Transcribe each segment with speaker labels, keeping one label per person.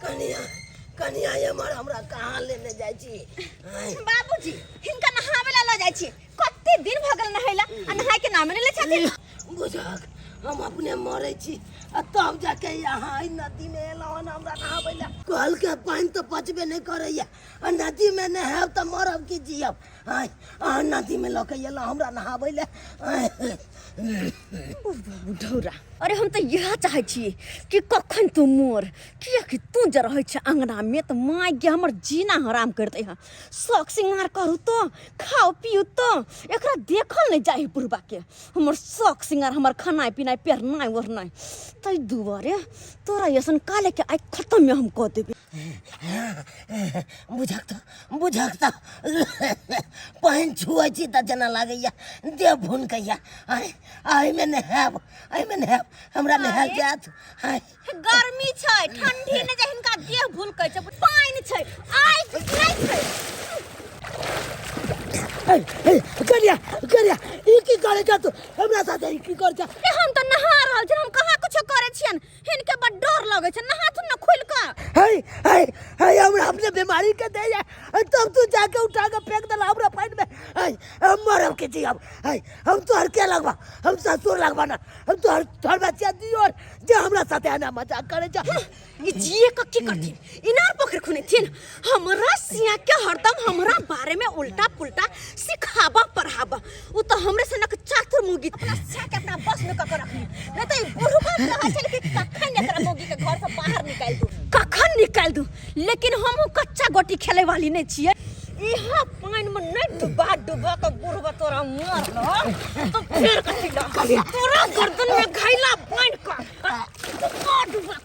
Speaker 1: कनिया कनिया हमर हमरा कहाँ लेने जाइ छी
Speaker 2: बाबूजी हिनका नहावे ला ल जाइ छी कते दिन भगल नहैला आ नहाय के नाम ले छथिन
Speaker 1: बुझक हम अपने मरे छी आ तब जाके यहाँ नदी में एलहुँ हमरा नहाबै ला कल के पानी तो पचबे नहीं करैया आ नदी में नहाब तो मरब की जियब अहाँ नदी में लके एलहुँ हमरा नहाबै ला
Speaker 2: बुढ़ौरा अरे हम तो यह चाहे छी कि कखन तू मोर किया कि तू जे रहै छ अंगना में तो माय गे हमर जीना हराम कर दे शौक सिंगार करू तो खाओ पियो तो एकरा देखल नहीं जाहि बुढ़बा के हमर शौक सिंगार हमर खाना पीना पेरनाइ ओढ़नाइ तै दुआरे तोरा ऐसन काले के आई खत्म में हम कह देबे
Speaker 1: बुझक तो पानी छुए छी त जना लागैया देह भुनकैया आई में नहाब हमरा नहाल जात
Speaker 2: गर्मी छै ठंडी ने जे हिनका देह भुनकै छै पानी छै आई नहीं छै
Speaker 1: करिया ई की करे जा तू हमरा साथे की कर जा
Speaker 2: हम तो नहा रहल छी हम कहाँ कुछ करे छियन हिनके बड़ डर लगे छै नहा तू न खोल का
Speaker 1: हाय हमरा अपने बीमारी के दे जा तब तू जाके उठा के फेंक दला हमरा पानी में हम मरब के जी हम तोहर के लगबा हम ससुर लगबा ना हम तोहर बच्चा दियोर जे हमरा साथे आना मजाक करे जा
Speaker 2: ई जिए क की करथिन इनार पोखर खुने थिन हमरा सिया के हरदम हमरा बारे में उल्टा पुल्टा सिखाबा पढ़ाबा उ तो हमरे से नक चातुर मुगी अपना सिया के अपना बस में ककर रखनी नहीं तो ई बुढ़वा कहा चल के कखन एकरा मुगी के घर से बाहर निकाल दू लेकिन हम कच्चा गोटी खेले वाली नहीं छिए इहा पानी में नहीं डुबा के बुढ़वा तोरा मार ल तो फिर कथि ला तोरा गर्दन में घाइला पानी का डुबा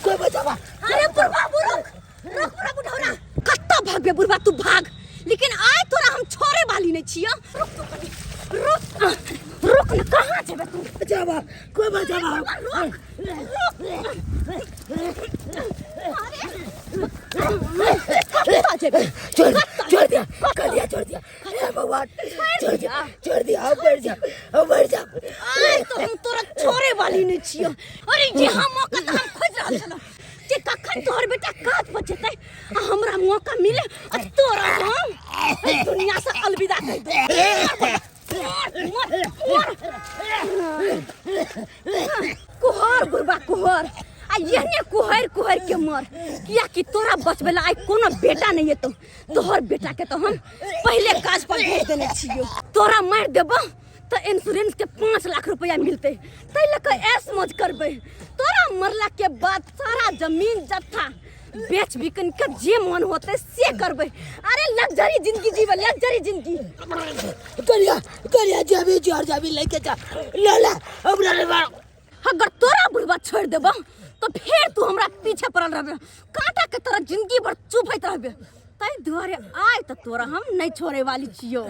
Speaker 1: कोई बचावा
Speaker 2: अरे बुढ़वा रुक बुढ़ौरा कत्ता भागबे बुढ़वा तू भाग लेकिन आय तोरा हम छोड़े वाली नहीं छिया रुक न कहां जेबे तू
Speaker 1: बचावा कोई बचावा छोड़ दिया हे भगवान छोड़ दिया अब बढ़ जा
Speaker 2: आय तो हम तोरा छोड़े वाली नहीं छिया अरे ये हम मौका तो हम खोज रहल छल कि कखन तोहर बेटा काज बचेतै हमरा मौका मिले आ तोरा हम दुनिया से अलविदा कह दे कुहर बुढ़बा कुहर आ यहने कुहर के मर किया कि तोरा बचबेला आई कोनो बेटा नहीं है तो तोहर बेटा के तो हम पहले काज पर भेज देने छियो तोरा मार देबो तो इंश्योरेंस के 5 लाख रुपया मिलते तै लक ऐस मौज करबे तोरा मरला के बाद सारा जमीन जत्था बेच बिकन के जे मन होते से करबे अरे लग्जरी जिंदगी जीवे लग्जरी जिंदगी
Speaker 1: करिया जाबी लेके जा ले हमरा ले
Speaker 2: अगर तोरा बुढ़वा छोड़ देबो तो फिर तू हमरा पीछे पड़ल रहबे कांटा के तरह जिंदगी भर चुपैत रहबे तै दुआरे आय त तोरा हम नहीं छोड़े वाली छियो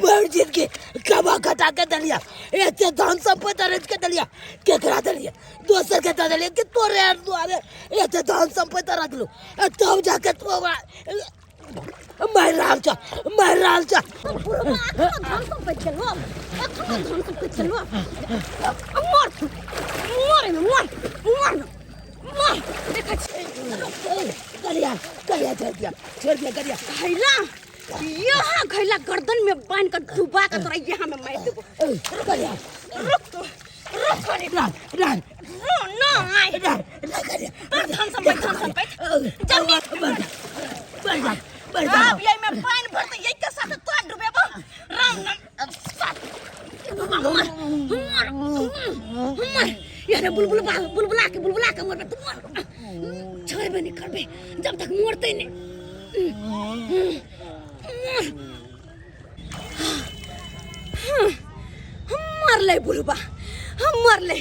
Speaker 1: मर जिंदगी कबा कटा के दलिया एते धन संपत्ति रच के दलिया केकरा दलिया दोसर के दलिया कि तोरे दुआरे एते धन संपत्ति रख लो तब जाके तू मर रहल छ
Speaker 2: बुढ़वा धन संपत्ति चलो धन संपत्ति चलो मर देखा
Speaker 1: करिया छोड़ दिया
Speaker 2: यहाँ घैला गर्दन में बांध कर डुबा कर तोरा यहाँ में मार देबो
Speaker 1: करिया
Speaker 2: रुक ना आय धन संपत्ति बढ़ जा अब ये में पानी भरते यही के साथ तो डुबेबो राम मर यार बुलबुला के मर तू मर छोड़बे नहीं करबे जब तक मरते नहीं मर ले बुलबा हम मर ले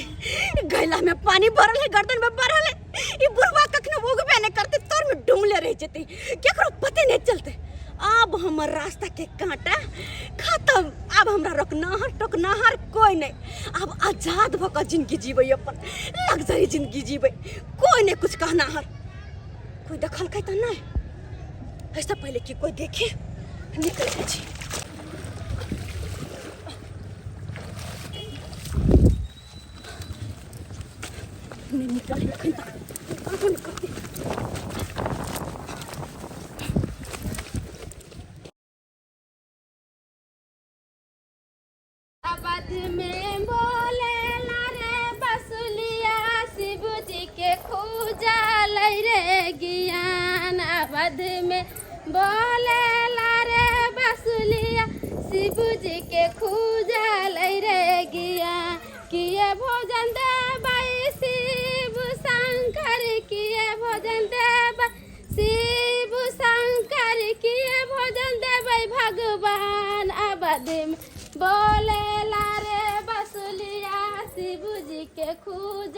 Speaker 2: गैला में पानी भरल है गर्दन में भरल है ये बुलबा कखनो उगबे नहीं करते तोर में डुमले रह जते केकरो पते नहीं चलते अब हमर रास्ता के कांटा खत्म अब हमरा रोकनाहर कोई नहीं अब आजाद भक जिंदगी जीवे अपन लग्जरी जिंदगी जीवे कोई नहीं कुछ कहना हर कोई दखल के त नहीं ऐसा पहले कि कोई देखे निकल छी नहीं निकल अखन तक आगो निकल
Speaker 3: आबाद में बोले रे बसुलिया शिव जी के खूजा लई रे ज्ञान आबाद में बोले रे बसुलिया शिव जी के खूजा लई रे ज्ञान किए भोजन देवाई शिव शंकर किए भोजन देवा शिव शंकर किए भोजन देवाई भगवान आबाद में बोले रे बसुलिया शिव जी के खूज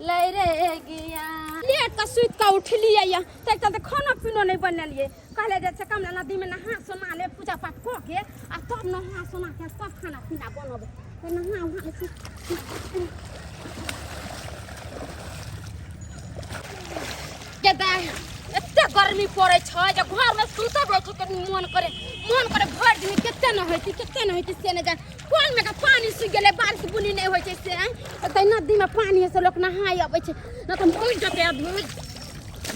Speaker 3: लई रे गिया
Speaker 2: लेट का सुत का उठ लिया या तक तक खाना पीना नहीं बनलिए कहले जे कमला नदी में नहा सोना ले पूजा पाठ क के आ तब नहा सोना के तब खाना पीना बनबे तो नहा वहां से के दाय एते गर्मी पड़े छ जे घर में सुते बैठे के मन करे भर दिन केते न होइती से न जान कोन में का पानी सुख गेले बारिश बुनी नहीं होय छै से एते नदी में पानी से लोग नहाय आबै छै न त मर जते आदमी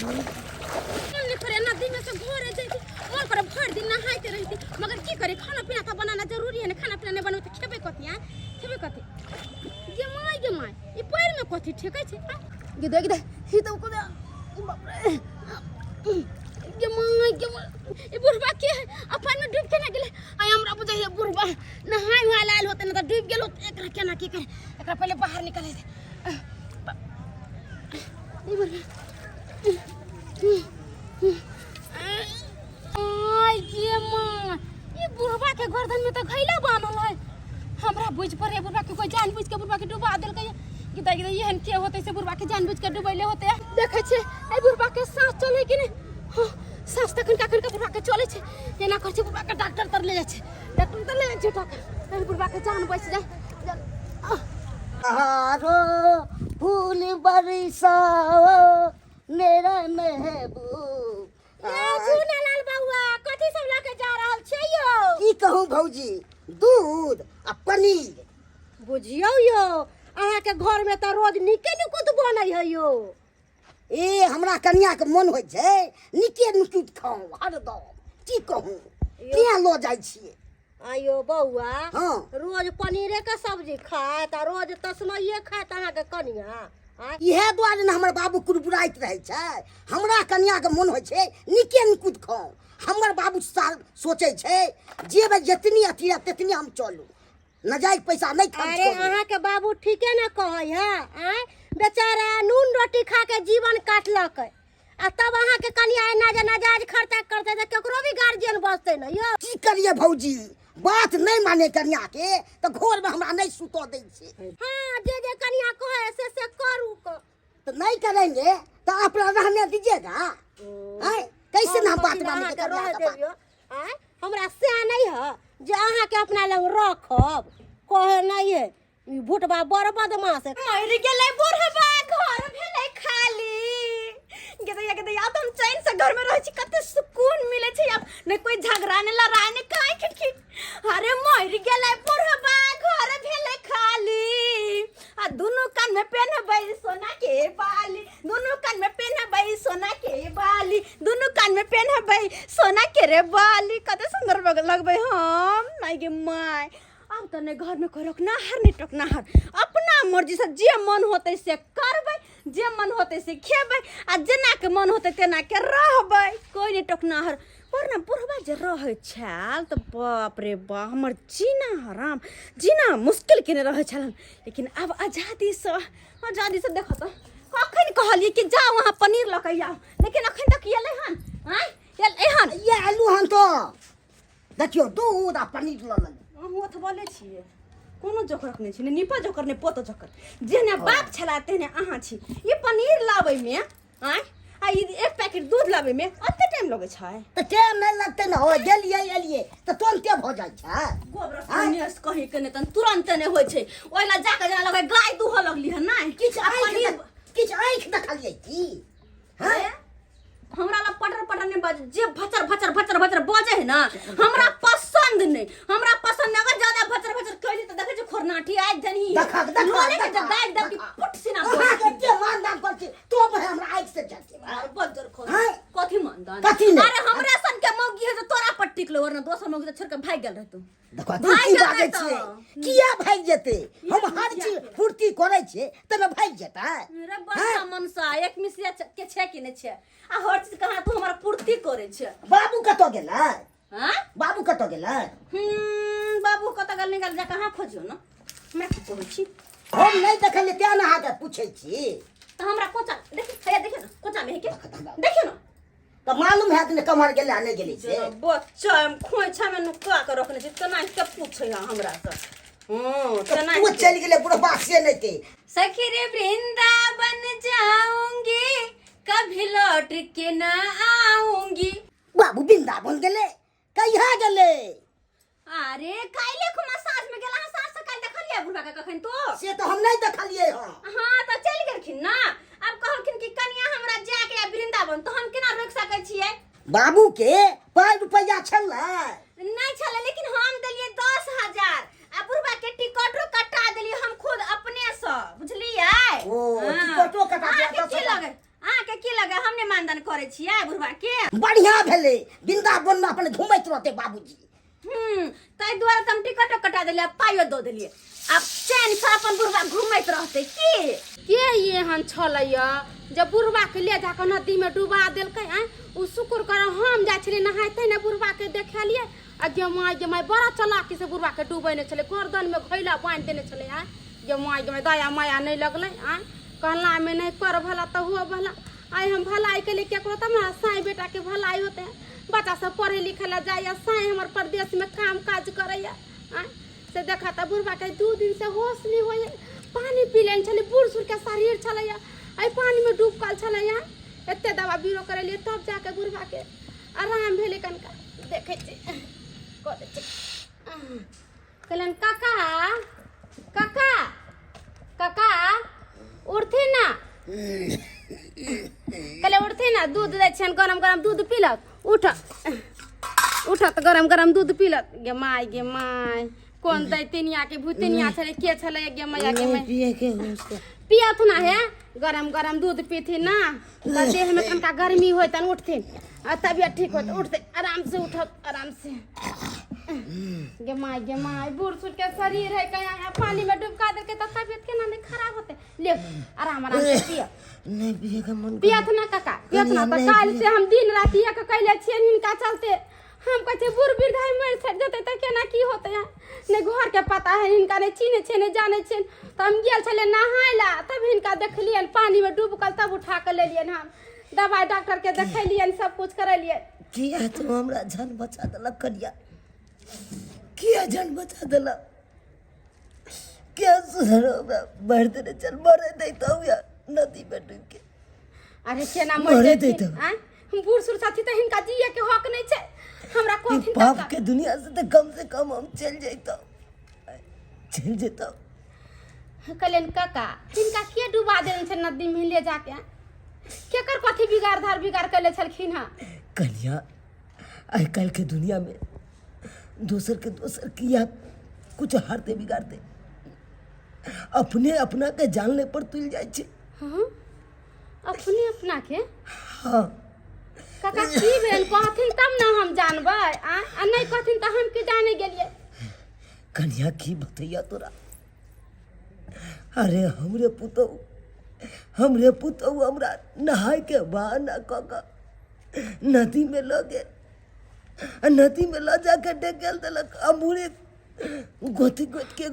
Speaker 2: कोन करे नदी में से घरे जैती मन करे भर दिन नहाइते रहती मगर की करे खाना पीना त बनाना जरूरी है न खाना पीना नहीं बनौ त खेबे कथि गे माय ई पैर में कथि ठेकै छै गे दे ही तो को बाप रे गे माय ए बुढ़बा के अपन में डूब के ना गेले आई हमरा बुझे हे बुढ़बा नहाय हुआ लाल होते न त डूब गेलो एकरा केना की करे एकरा पहले बाहर निकले दे ई बुढ़बा आई गे माय ई बुढ़बा के गर्दन में तो घैला बांधल है हमरा बुझ पर ए बुढ़बा के कोई जानबूझ के बुढ़बा के डुबा देलकै गिदा एहन के होते से बुढ़बा के जानबूझ के डुबैले होते देखे छे ए बुढ़बा के सांस चले कि नहीं सांस तखन का बुढ़बा के चले छे एना कर छे बुढ़बा के डॉक्टर तर ले जाय छे डॉक्टर तर ले जाय छे डॉक्टर बुढ़बा के जान बच जाए
Speaker 1: हारो फूल बरसाओ मेरा महबूब
Speaker 2: ए झूनालाल बाबूआ कथि सब लाके जा रहल छे यो
Speaker 1: की कहूं भौजी दूध आ पनीर
Speaker 2: बुझियो यो अहाँ के घर में त रोज निके निकुत बनै है यो
Speaker 1: ए हमरा कन्या के मन होय छै निके निकुत खाऊं हरदम की कहूं किया लो जाय छिए
Speaker 2: आयो बउआ
Speaker 1: हां
Speaker 2: रोज पनीरे के सब्जी खाए त रोज तसमइए खाए त अहाँ के कन्या
Speaker 1: इहे दुआरे न हमर बाबू कुरबुराइत रहै छै हमरा कन्या के मन होय छै निके निकुत खाऊं हमर बाबू सोचे छै जेबे जतनी अथी ततनी हम चलू नजायज पैसा नहीं खर्च
Speaker 2: अरे अहाँ के बाबू ठीके ना कहै है आय बेचारा नून रोटी खा के जीवन काटलक आ तब अहाँ के कन्या नजायज खर्चा करते त केकरो भी गार्जियन बचते न यो
Speaker 1: की करिए भौजी बात नहीं माने कन्या के तो घर में हमरा नहीं सुतो दै छै
Speaker 2: हां जे कन्या कहे से करू
Speaker 1: तो नहीं करेंगे तो अपना रहने दीजिएगा हैं कैसे ना बात माने के
Speaker 2: रह देबियो आय हमरा से नहीं है जे अहाँ के अपना लग रखब कहे नहीं है ई भुटबा बड़ बदमाश है मर गेलै बुढ़बा घर भेलै खाली गेदै याद हम चैन से घर में रहै छी कते सुकून मिले छै अब न कोई झगड़ा न लड़ाई न काई खिटखिट अरे मर गेलै बुढ़बा घर भेलै खाली आ दोनों कान में पहनबै सोना के बाली दोनों कान में पहनबै सोना के बाली दोनों कान में पहनबै सोना के रे बाली कते सुंदर लगबै हम नहीं गे माय अब तो ने घर में कोई रोकनाहार नहीं टोकनाहार अपना मर्जी से जे मन होते से करबै जे मन होते से खेबै आ जेना के मन होते तेना के रहबै कोई नहीं टोकनाहार वरना बुढ़बा जे रहै छल तो बाप रे बा हमर जीना हराम जीना मुश्किल केने रहै छलन लेकिन अब आजादी से देखो तो कखन कहलिए कि जाओ वहां पनीर लकै आओ लेकिन अखन तक एलै हन हन
Speaker 1: ये आलू हन तो देखियो दूध आ पनीर ल ले
Speaker 2: अहूँ तो बोले छिए कोनो जोकर नहीं छी निपा जोकर ने पोतो जोकर जेने बाप छला तेने अहाँ छी ये पनीर लाबै में आय आ एक पैकेट दूध लाबै में अते टाइम लगे छै
Speaker 1: तो टाइम नहीं लगते न हो गेलिए एलिए तो तुरंते भ जाय छै
Speaker 2: गोबर कन्यास कहि के ने तन तुरंत ने होय छै ओइला जाके जना लगे गाय दूह लगली है नै
Speaker 1: किछ आँख देखलिए की हैं
Speaker 2: हमरा ला पटर ने बाज जे भचर बजे है ना हमरा पसंद नहीं हमरा पसंद अगर ज्यादा भचर कइली त देखे छ खोरनाठी आज जनी
Speaker 1: देखा
Speaker 2: लोले के दाग दाग की पुट सिना बोल
Speaker 1: के मानदान कर छी तो भाई हमरा आँख से जाते
Speaker 2: अरे बंजर खो
Speaker 1: हैं?
Speaker 2: कथी मानदान
Speaker 1: कथी नहीं?
Speaker 2: अरे हमरे सन के मौगी है जो तोरा पर टिकलो वरना दोसर मौगी से छोड़ के भाग गेल रह तू
Speaker 1: देखो तू
Speaker 2: भाग
Speaker 1: की
Speaker 2: गेल
Speaker 1: बाजै
Speaker 2: रह तो।
Speaker 1: छियै किया भाग जेते हम हर चीज पूर्ति करै छियै तब भाग जेतै
Speaker 2: रे बड़ा मनसा एक मिसिया के छे कि नै छे आ हर चीज कहाँ तू हमरा पूर्ति करे छे
Speaker 1: बाबू कतो गेलै
Speaker 2: हां
Speaker 1: बाबू कतो गेलै
Speaker 2: बाबू कत गल निकल जा कहाँ खोजियो न मैं की कहै छी
Speaker 1: हम नहीं देखलिए तें ना आके पूछै छी
Speaker 2: त हमरा कोचा देखि खया देखि न कोचा में है के देखि न
Speaker 1: तो मालूम है कि कमर गेले आ नहीं गेले से
Speaker 2: बच्चा खोइछा में नुका के रखने छी तना के पूछै हमरा से तना
Speaker 1: तू चल गेले बुढ़बा से नहीं के
Speaker 2: सखी रे वृंदावन जाऊंगी कभी लौट के ना आऊंगी
Speaker 1: बाबू वृंदावन गेले कहिया गेले
Speaker 2: अरे काइले खुमा साँझ में गेला साँझ से काल देखलिए बुढ़ा के कखन तो
Speaker 1: से तो हम नहीं देखलिए हां
Speaker 2: हां त चल गेलखिन ना अब कहलखिन कि कनिया हमरा जा के वृंदावन तो हम केना रोक सकै छियै
Speaker 1: बाबू के 5 रुपया छलै
Speaker 2: नहीं छले लेकिन हम देलिए 10,000 आ बुढ़बा के टिकटो कटा देलिए हम खुद अपने से बुझलिए
Speaker 1: ओ टिकटो कटा दिया
Speaker 2: की लगे के की लगे हमने मानदान करे छियै बुढ़बा के
Speaker 1: बढ़िया भेले वृंदावन में अपन घुमैत रहते बाबूजी
Speaker 2: ताई द्वारा हम टिकटो कटा देलिए पाइयो दो देलिए अब चैन से अपन बुढ़बा घुमैत रहते की
Speaker 3: के ये हन छलैया जब बुढ़बा के ले जाकर नदी में डुबा देलकै उ शुक्र कर हम जाय छले नहाते ने बुढ़बा के देखलिए गे माय बड़ा चालाकी से बुढ़बा के डूबै ने छले गर्दन में घैला बांध देने छले गे माय दया माया नहीं लगलै कहला में नहीं कर भला तो हुआ भला आई हम भलाई के लिए क्या करो तब ना साई बेटा के भलाई होते हैं बच्चा सब पढ़े लिखे ला जाए साई हमार प्रदेश में काम काज करैया से देखा था बुढ़बा के 2 दिन से होश नहीं होए पानी पी लेन छले बूढ़ सूढ़ के शरीर छलैया आई पानी में डूब कल छलैया एते दवा बीरो करे लिए तब जाके बुढ़बा के आराम भेले कनका देखे छी करे छी कहलन काका काका काका उठे ना कहले उठे ना दूध दे छन गरम गरम दूध पीलक उठत गरम गरम दूध पीलक गे माय कौन दै तिनिया के भूतिनिया छले के छले गे मैया के मैं
Speaker 1: पिए के
Speaker 3: पियत ना है गरम गरम दूध पीथी ना तो देह में कनका गर्मी होय तन उठथिन आ तबियत ठीक होत उठते आराम से उठत आराम से गे माय बूढ़ सूढ़ के शरीर है कहीं पानी में डुबका दे के तो तबियत के ना नहीं खराब होते ले आराम आराम से पिय
Speaker 1: नहीं पिए का मन
Speaker 3: पियत ना काका पियत ना तो काल से हम दिन रात ये कैले छिए इनका चलते हम कहते बूढ़ वृद्धाई मर सक जते त केना की होते है ने घर के पता है इनका ने चीने छे ने जाने छे तो हम गेल छले नहायला तब इनका देखलियन पानी में डूबकल तब उठा के लेलियन हम दवाई डॉक्टर के देखलियन सब कुछ करलिए
Speaker 1: किया तो हमरा जान बचा देलक करिया किया जान बचा देलक क्या सुधरो बढ़ते ने चल मरे दे तो या नदी में डूब के
Speaker 3: अरे केना
Speaker 1: मरे
Speaker 3: मर
Speaker 1: दे
Speaker 3: जैती
Speaker 1: तो।
Speaker 3: हम बूढ़ सूढ़ साथी त हिनका जिए के हक नहीं छे हमरा
Speaker 1: ई
Speaker 3: कोथिन
Speaker 1: पाप
Speaker 3: तक
Speaker 1: के दुनिया से कम हम चल जेतो
Speaker 3: कलेन काका हिनका के डुबा देन छे नदी में ले जाके केकर कथी बिगाड़ धार बिगाड़ कले छलखिन हां
Speaker 1: कन्या आई कल के दुनिया में दोसर किया कुछ हारते बिगाड़ते अपने अपना के जानले पर तुल जाए छे
Speaker 3: हां अपने अपना के
Speaker 1: हाँ
Speaker 3: काका की भेल कहथिन तब ना हम जानबै आ नहीं कहथिन त हम के जाने गेलिए
Speaker 1: कन्या की बतैया तोरा अरे हमरे पुतौ हमरा नहाय के बहाना क नदी में ल गेल नदी में ल जाके ढकेल देलक अमूरे गोत के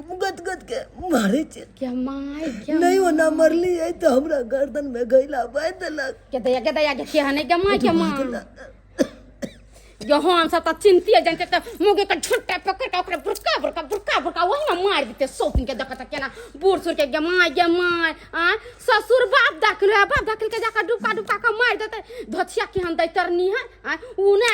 Speaker 1: मारे छे
Speaker 3: क्या माय क्या
Speaker 1: नहीं वो ना मरली है तो हमरा गर्दन में गैला बांध देलक
Speaker 3: के दया के हने के माय जो हम सब त चिंतिए जन के मुगे के झुट्टा पकड़ के ओकरा बुरका वही में मार देते सोपिन के देखत केना बूढ़ सुर के माय आ ससुर बाप दाखिल के जाकर डुबका के मार देते धछिया के हम दैतरनी है उ ने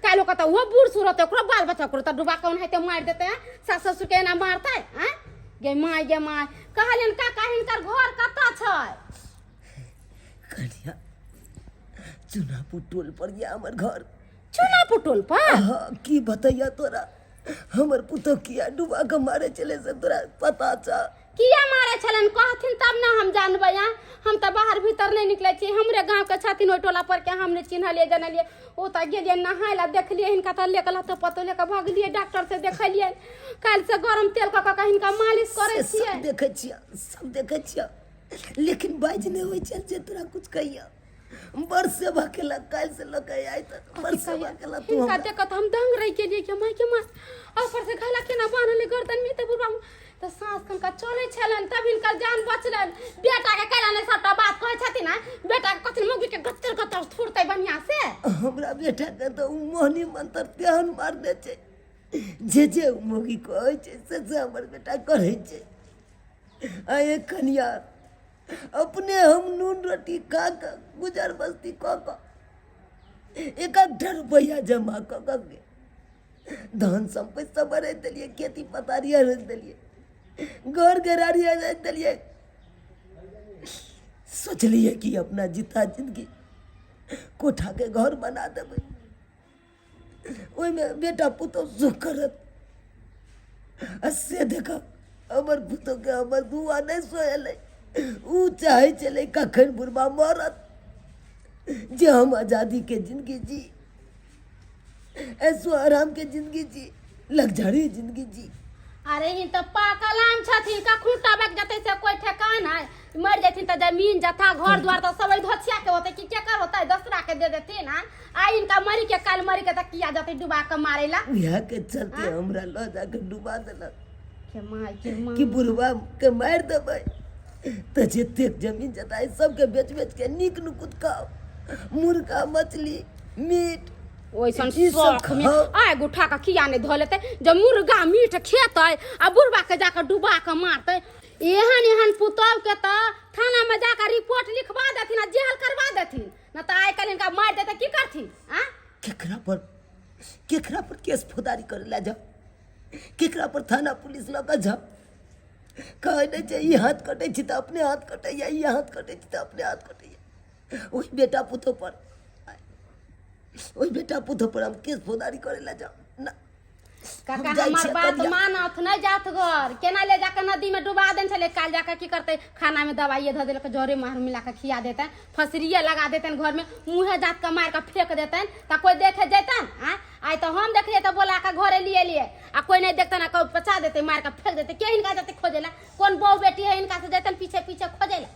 Speaker 3: कालो कत वो बूढ़ सुर होते ओकरा बाल बच्चा को त डुबा के उन्हें मार देते हैं सास ससुर के ना मारते हैं गे माय कहलन काका हिनकर घर कता छै
Speaker 1: कन्या चुनापुर टोल पर ये हमर घर
Speaker 3: चुना पुटोल पर
Speaker 1: हाँ, की बतैया तोरा हमर पुतो किया डुबा के मारे चले से तोरा पता छ
Speaker 3: किया मारे छलन कहथिन तब ना हम जानबै हम तो बाहर भीतर नहीं निकले छी हमरे गांव के छथिन ओइ टोला पर के हमने चिन्हलिए जनलिए ओ त गेलिए नहाय ला देखलिए हिनका त लेकल त पतो लेके भागलिए डॉक्टर से देखलिए काल से गरम तेल क हिनका मालिश करे छिए
Speaker 1: सब देखे छिए लेकिन बाज नहीं होई छै जे तोरा कुछ कहिया बरसे भकेला काल से लोग आई त बरसे भकेला तू
Speaker 3: हिनका देखत हम दंग रह के लिए के मां ऊपर से घला के ना बांधले गर्दन में त बुढ़वा तो सांस कनका चले छलन तब इनका जान बचलन बेटा के कहला ने सबटा बात कहे छथिन ना बेटा के कथि मुगी के गत्तर गत्तर थुरतै बढ़िया से
Speaker 1: हमरा बेटा के तो मोहनी मंत्र तेहन मार दे छै जे मुगी कहै छै से हमर बेटा करे छै आए कन्या अपने हम नून रोटी खा के गुजर बस्ती क एक रुपया जमा क के धन संपत्ति सब बढ़े दिलिए खेती पथारी रख दिलिए घर घेरारी रख दिलिए सोचलिए कि अपना जीता जिंदगी कोठा के घर बना देवे ओई में बेटा पुतो सुख करत से देखा हमर पुतो के हमर दुआ नहीं सोएले ऊ चाहे चले कखन बुढ़बा मरत जे हम आजादी के जिंदगी जी ऐसो आराम के जिंदगी जी लग्जरी जिंदगी जी
Speaker 3: अरे इन तो पाकलाम छथिन का खूंटा बक जते से कोई ठेकान है मर जथिन त जमीन जथा घर द्वार तो सब धछिया के होते कि केकर होता है दूसरा के दे देते ना आ इनका मरी के काल मरी के त किया जते डुबा के मारेला
Speaker 1: यहां के चलते हमरा ल जा के डुबा देला
Speaker 3: के मां
Speaker 1: कि बुढ़वा के मार देबै त जते जमीन जथा है सबके बेच बेच के नीक नुकुत खाओ मुर्गा मछली मीट
Speaker 3: ओइसन शौक में आय गुठा का किया ने धो लेते जब मुर्गा मीट खेतै आ बुढ़वा के जाकर डुबा के मारतै एहन पुतौह के त थाना में जाकर रिपोर्ट लिखवा देथिन आ जेल करवा देथिन न त आइ काल इनका मार देते की करथिन आ
Speaker 1: केकरा पर केस फौजदारी करे ला जाओ केकरा पर थाना पुलिस लगा जाओ कहे नहीं छै ई हाथ कटे छी त अपने हाथ कटे या ई हाथ कटे छी त अपने हाथ कटे ओई बेटा पुतो पर ओई बेटा पुतो पर हम केस फौजदारी करे ला जाओ ना
Speaker 3: काका हमार बात मानत नहीं जात घर केना ले जाकर नदी में डुबा देन चले काल जाकर की करते खाना में दवाई ध देलक जोरे मार मिला के खिया देते फसरिया लगा देते घर में मुंहे जात का मार के फेंक देते त कोई देखे जैतन आई तो हम देखिए तो बोला का घरे लिए आ कोई नहीं देखता ना कोई पचा देते मार के फेंक देते के इनका जाते खोजेला कौन बहू बेटी है इनका से जैतन पीछे पीछे खोजेला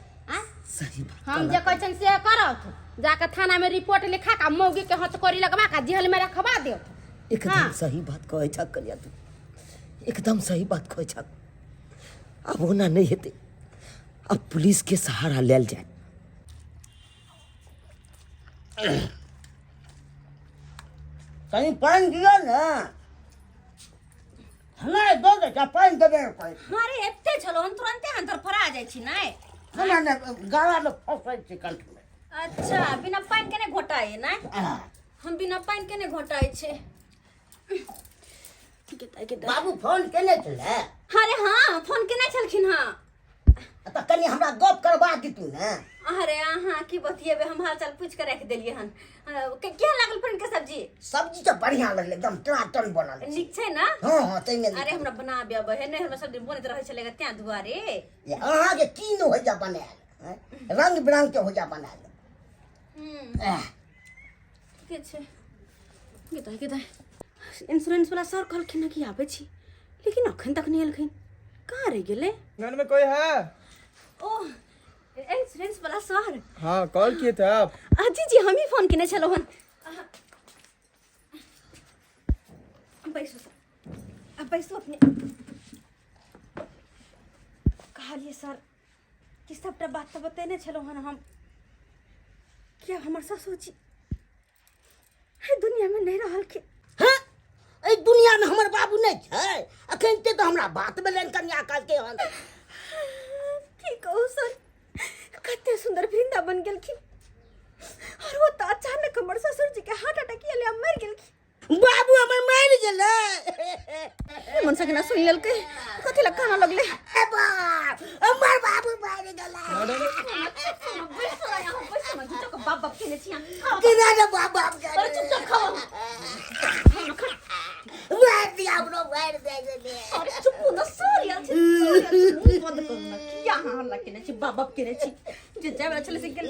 Speaker 1: सही बात
Speaker 3: हम जे कहछन से करत जाकर थाना में रिपोर्ट लिखा का मौगी के हथकड़ी लगवा का जेल में रखवा दे
Speaker 1: एकदम सही बात कहे छ कन्या तू एकदम सही बात कहे छ अब होना नहीं हेते अब पुलिस के सहारा लेल जाए
Speaker 4: कहीं पानी दिया ना हमारे दो बेटा पानी देबे कोई
Speaker 2: अरे एते चलो हम तुरंते अंदर फरा जाय छी नै
Speaker 4: हमारे गावा में फंसे छी कंठ में
Speaker 2: अच्छा बिना पानी केने घोटाए ना हम बिना पानी केने घोटाए छे
Speaker 4: बाबू फोन केने छले
Speaker 2: अरे हाँ फोन केने छलखिन हाँ
Speaker 4: त कनी हमरा गप करबा दितु ना
Speaker 2: अरे अहाँ की बतियेबे हम हालचाल पूछ के रख देलिए हन क्या लागल फन के
Speaker 4: सब्जी तो बढ़िया लगले एकदम टनाटन बनल
Speaker 2: नीक छै ना
Speaker 4: हां हां तै में
Speaker 2: अरे हमरा बना बेबे है नै हमरा सब दिन बनत रहे छले त्या दुआरे
Speaker 4: ये अहाँ के तीन हो जा बनाल रंग बिरंग के हो जा बनाल
Speaker 2: के छै के इंश्योरेंस वाला सर कहलखिन कि आबे छी लेकिन अखन तक नहीं एलखिन कहाँ रह गेले
Speaker 5: घर में कोई है?
Speaker 2: ओह इंश्योरेंस वाला सर
Speaker 5: हाँ कॉल किए थे आप?
Speaker 2: जी हम ही फोन किने चलो हन अब बैसो अपने कहलिए सर कि सबटा बात तो बतेने चलो हन हम क्या हमर ससुर जी है दुनिया में नहीं रहल के
Speaker 4: हां ए दुनिया में हमर बाबू नहीं छै अखन ते तो हमरा बात में लेन कन्या काल के हन
Speaker 2: की कहू सर कते सुंदर वृंदावन गेलखिन और वो तो अचानक हमर ससुर जी के हार्ट अटैक आले मर गेलखिन
Speaker 4: बाबू हमर मर गेले
Speaker 2: मन सके ना सुन लेलकै कथि ला काना लगले
Speaker 4: ए बा हमर बाबू मर गेले
Speaker 2: बाप बाप केने छिया
Speaker 4: किना रे बाप बाप
Speaker 2: चुप चुप खाओ
Speaker 4: वाह मार दिया हमरो मार दे
Speaker 2: अरे चुप न सोरिया मुंह बंद कर ना क्या हल्ला केने छी बाबा केने छी जे जाय वाला चले से गेल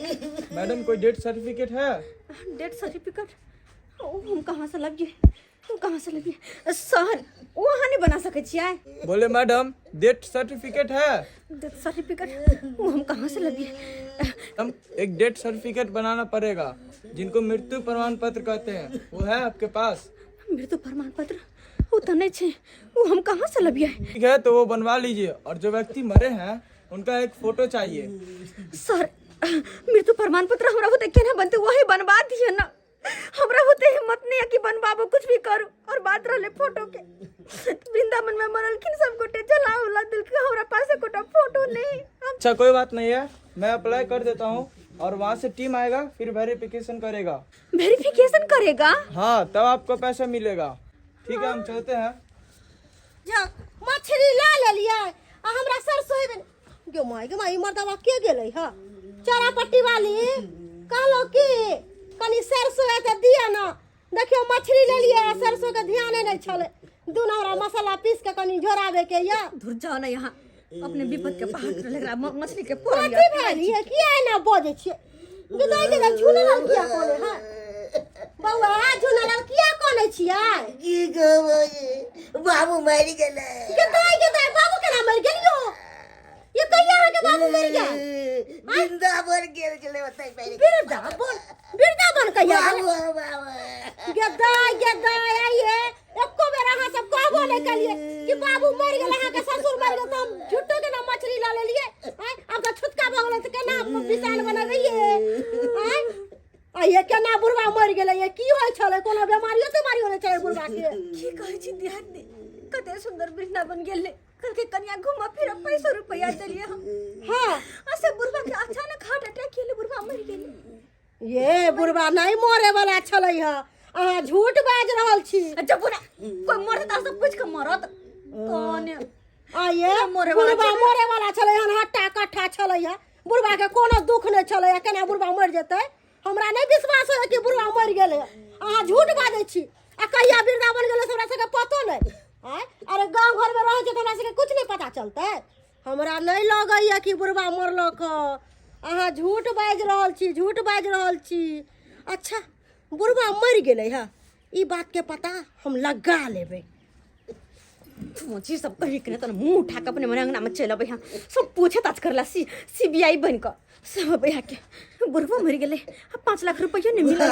Speaker 5: मैडम कोई डेथ सर्टिफिकेट है?
Speaker 2: डेथ सर्टिफिकेट हम कहां से लगिए सर वहाँ नहीं बना सके छियै
Speaker 5: बोले मैडम डेथ सर्टिफिकेट है?
Speaker 2: डेथ सर्टिफिकेट वो हम कहाँ से लगिए
Speaker 5: हम एक डेथ सर्टिफिकेट बनाना पड़ेगा जिनको मृत्यु प्रमाण पत्र कहते हैं, वो है आपके पास?
Speaker 2: मृत्यु प्रमाण पत्र वो तो नहीं छे, वो हम कहाँ से लबिए?
Speaker 5: ठीक है तो वो बनवा लीजिए, और जो व्यक्ति मरे हैं उनका एक फोटो चाहिए।
Speaker 2: सर मृत्यु प्रमाण पत्र हमरा होते केना बनते वही बनवा दिए ना, हमरा होते हिम्मत नहीं है कि बनवाबो कुछ भी करूं। और बात रहले फोटो के, वृंदावन में मरलखिन सब गोटे जला उला दिल के, हमरा पास कोटा फोटो नहीं।
Speaker 5: अच्छा कोई बात नहीं है, मैं अप्लाई कर देता हूँ और वहाँ से टीम आएगा फिर वेरिफिकेशन करेगा।
Speaker 2: वेरिफिकेशन करेगा?
Speaker 5: हाँ तब आपको पैसा मिलेगा। ठीक है हम चलते हैं।
Speaker 4: जा मछली ला ले लिया आ हमरा सरसोई में गे माई मर्दवा के गेलै ह चारा पट्टी वाली कहलो कि कनी सरसों है त दिया ना, देखियो मछली ले लिए सरसों के ध्यान नहीं छले, दूना हमरा मसाला पीस के कनी झोरावे के या
Speaker 2: धुर जाओ ना यहाँ अपने विपत के पहाड़ कर लेकरा मछली के पोर
Speaker 4: पट्टी वाली है किया ना बोजे छे गदाई के झूले लाल किया कोले हां बौआ झूले लाल किया कोले छिया की गो बाबू मर गेलै गदाई बाबू केना मर गेलियो ये कहिया है के बाबू मर गया जिंदा मर गेल चले बताई पहले बिरदावन कहिया गदाई आइए एको बेर अहाँ सब कहबो नहीं कलिए कि बाबू मर गेल, अहाँ के ससुर मर गेल, तो हम झूठो के ना मछली ला ले लिए। अब तो छुटका भ गेल त केना बिसान बना रहिए आइए केना बुढ़वा मर गेल, ये की होय छले, कोनो बीमारियो तुम्हारी होने चाहिए बुढ़वा के
Speaker 2: की कहै छी ध्यान दे, कते सुंदर वृंदावन गेले, कल के कन्या घुमा फिर पैसा रुपया देलिए हम। हां ऐसे बुढ़वा के अचानक हार्ट अटैक केले, बुढ़वा मर गेले।
Speaker 4: ये बुढ़वा नहीं मरे वाला छले ह, अहाँ झूठ बाज रहल छी।
Speaker 2: जब बुढ़ा कोई मरे त सब कुछ के मरत कोने
Speaker 4: आइए बुढ़वा मरे वाला छले हन, हट्टा कट्ठा छले ह, बुढ़वा के कोनो दुख नहीं छले, केना बुढ़वा मर जेतै? हमरा नहीं विश्वास है कि बुढ़वा मर गेले, अहाँ झूठ बाजै छी। आ कहिया वृंदावन गेले से हमरा सबके पतो नहीं। अरे गांव घर में रह के हमरा सबके कुछ नहीं पता चलते? हमरा नहीं लगैया कि बुढ़वा मरलक, अहाँ झूठ बाज रहल छी। अच्छा बुढ़वा मर गेले है, ई बात के पता हम लगा लेबै।
Speaker 2: सोची सब कही के तन मुंह उठा के अपने मन अंगना में चल अब यहाँ सब पूछे ताछ करला सीबीआई बन के सब अब यहाँ के बुढ़वा मर गेले, 5 लाख रुपया नहीं मिला